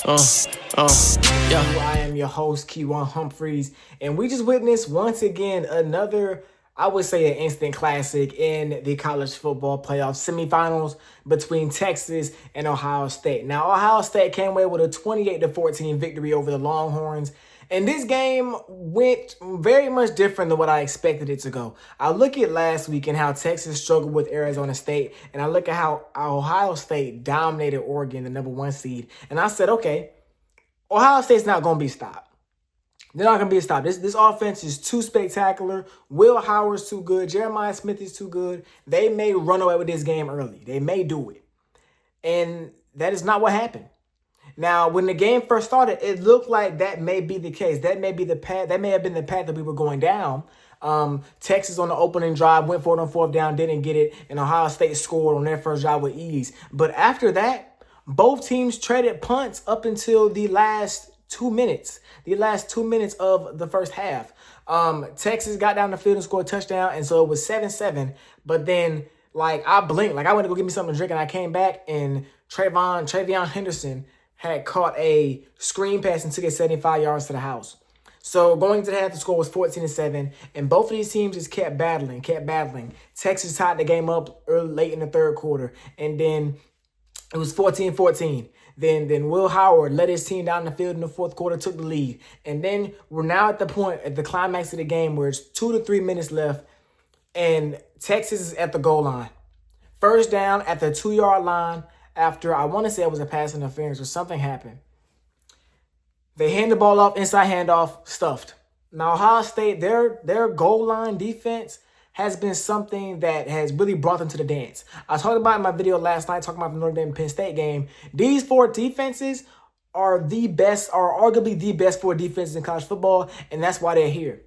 Uh, yeah. I am your host, Keywan Humphreys, and we just witnessed once again another, I would say, an instant classic in the college football playoff semifinals between Texas and Ohio State. Now, Ohio State came away with a 28-14 victory over the Longhorns, and this game went very much different than what I expected it to go. I look at last week and how Texas struggled with Arizona State, and I look at how Ohio State dominated Oregon, the number one seed, and I said, okay, Ohio State's not going to be stopped. They're not going to be stopped. This offense is too spectacular. Will Howard's too good. Jeremiah Smith is too good. They may run away with this game early. They may do it. And that is not what happened. Now, when the game first started, it looked like that may be the case. That may be the path. That may have been the path that we were going down. Texas on the opening drive went for it on fourth down, didn't get it, and Ohio State scored on their first drive with ease. But after that, both teams traded punts up until the last 2 minutes. The last 2 minutes of the first half. Texas got down the field and scored a touchdown, and so it was 7-7. But then, I blinked. I went to go get me something to drink, and I came back, and Travion Henderson had caught a screen pass and took it 75 yards to the house. So going to the half, the score was 14-7, and both of these teams just kept battling. Texas tied the game up late in the third quarter, and then it was 14-14. Then Will Howard led his team down the field in the fourth quarter, took the lead. And then we're now at the point, at the climax of the game, where it's 2 to 3 minutes left, and Texas is at the goal line. First down at the 2-yard line after, I want to say it was a pass interference or something happened. They hand the ball off, inside handoff, stuffed. Now, Ohio State, their goal line defense has been something that has really brought them to the dance. I talked about in my video last night, talking about the Notre Dame Penn State game. These four defenses are the best, are arguably the best four defenses in college football, and that's why they're here.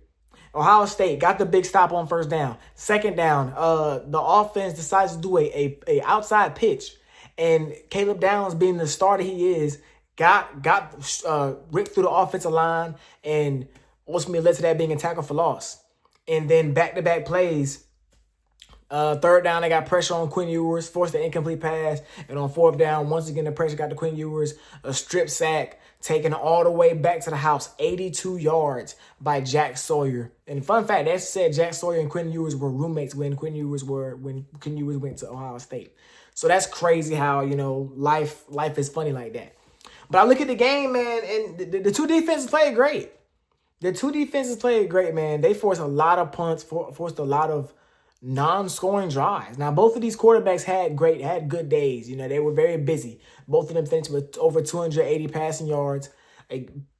Ohio State got the big stop on first down. Second down, the offense decides to do a outside pitch, and Caleb Downs, being the starter he is, got ripped through the offensive line, and ultimately led to that being a tackle for loss. And then back-to-back plays. Third down, they got pressure on Quinn Ewers, forced an incomplete pass. And on fourth down, once again, the pressure got to Quinn Ewers. A strip sack, taken all the way back to the house, 82 yards by Jack Sawyer. And fun fact, that said Jack Sawyer and Quinn Ewers were roommates when Quinn Ewers went to Ohio State. So that's crazy how, life is funny like that. But I look at the game, man, and the two defenses played great. The two defenses played great, man. They forced a lot of punts, forced a lot of non-scoring drives. Now, both of these quarterbacks had good days. They were very busy. Both of them finished with over 280 passing yards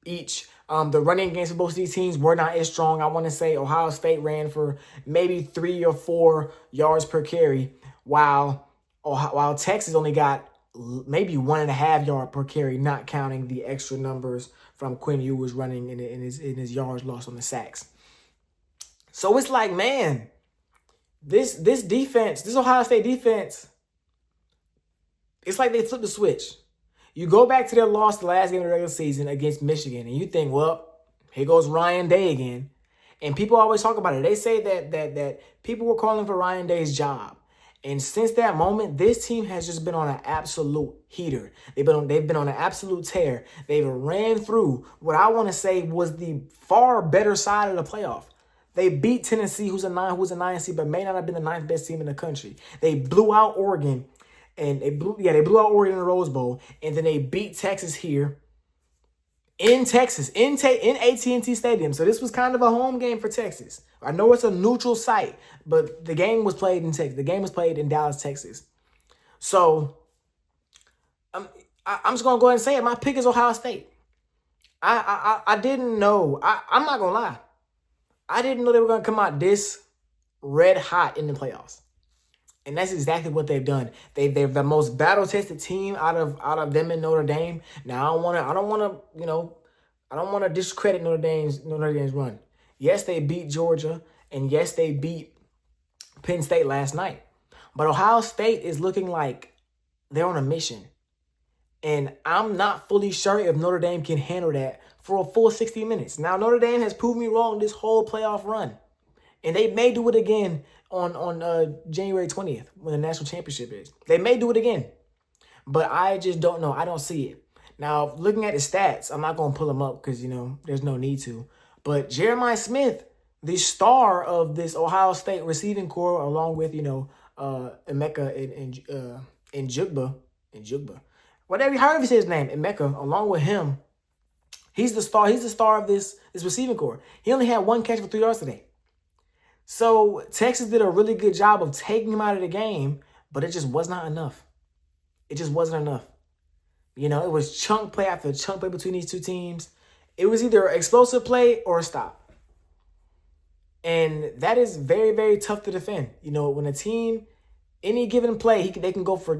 each. The running games for both of these teams were not as strong. I want to say Ohio State ran for maybe 3 or 4 yards per carry, while Texas only got maybe 1.5 yards per carry, not counting the extra numbers from Quinn Ewers running in his yards lost on the sacks. So it's like, man, this defense, this Ohio State defense, it's like they flipped the switch. You go back to their loss the last game of the regular season against Michigan, and you think, well, here goes Ryan Day again. And people always talk about it. They say that people were calling for Ryan Day's job. And since that moment, this team has just been on an absolute heater. They've been on an absolute tear. They've ran through what I want to say was the far better side of the playoff. They beat Tennessee, who's a 9 seed, but may not have been the 9th best team in the country. They blew out Oregon, and they blew out Oregon in the Rose Bowl, and then they beat Texas here in Texas, in AT&T Stadium. So this was kind of a home game for Texas. I know it's a neutral site, but the game was played in Texas. The game was played in Dallas, Texas. So I'm just going to go ahead and say it. My pick is Ohio State. I didn't know. I'm not going to lie. I didn't know they were going to come out this red hot in the playoffs. And that's exactly what they've done. They're the most battle-tested team out of them and Notre Dame. Now I don't want to discredit Notre Dame's run. Yes, they beat Georgia, and yes, they beat Penn State last night. But Ohio State is looking like they're on a mission. And I'm not fully sure if Notre Dame can handle that for a full 60 minutes. Now, Notre Dame has proved me wrong this whole playoff run. And they may do it again on January 20th when the national championship is. They may do it again. But I just don't know. I don't see it. Now, looking at the stats, I'm not going to pull them up because, there's no need to. But Jeremiah Smith, the star of this Ohio State receiving corps, along with, Emeka and Jugba, whatever, however you say his name, Emeka, along with him, he's the star. He's the star of this receiving corps. He only had 1 catch for 3 yards today. So Texas did a really good job of taking him out of the game, but it just was not enough. It just wasn't enough. It was chunk play after chunk play between these two teams. It was either an explosive play or a stop. And that is very, very tough to defend. When a team, any given play, they can go for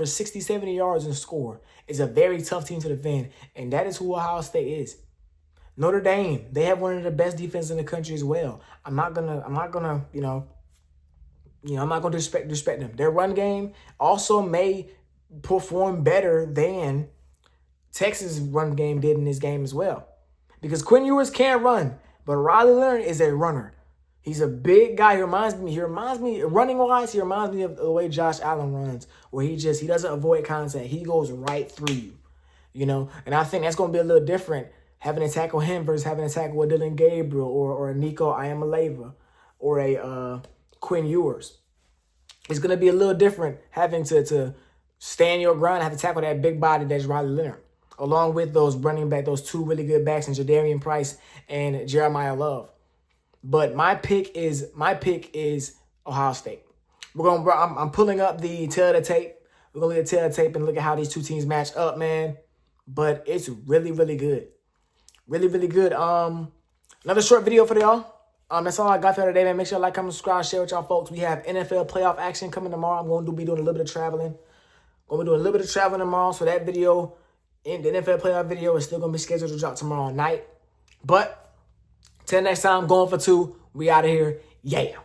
60, 70 yards and score. It's a very tough team to defend. And that is who Ohio State is. Notre Dame, they have one of the best defenses in the country as well. I'm not gonna disrespect them. Their run game also may perform better than Texas' run game did in this game as well. Because Quinn Ewers can run, but Riley Leonard is a runner. He's a big guy. He reminds me, running wise, he reminds me of the way Josh Allen runs, where he doesn't avoid contact. He goes right through you. And I think that's going to be a little different, having to tackle him versus having to tackle a Dylan Gabriel or a Nico Iamaleva or a Quinn Ewers. It's going to be a little different having to stand your ground and have to tackle that big body that's Riley Leonard, along with those running back, those 2 really good backs in Jadarian Price and Jeremiah Love. But my pick is Ohio State. I'm pulling up the tail of the tape. We're gonna look at the tail of the tape and look at how these two teams match up, man. But it's really, really good. Really, really good. Another short video for y'all. That's all I got for y'all today, man. Make sure you like, comment, subscribe, share with y'all folks. We have NFL playoff action coming tomorrow. I'm going to be doing a little bit of traveling. Tomorrow, so that video, the NFL playoff video, is still going to be scheduled to drop tomorrow night. But till next time, going for 2. We out of here. Yeah.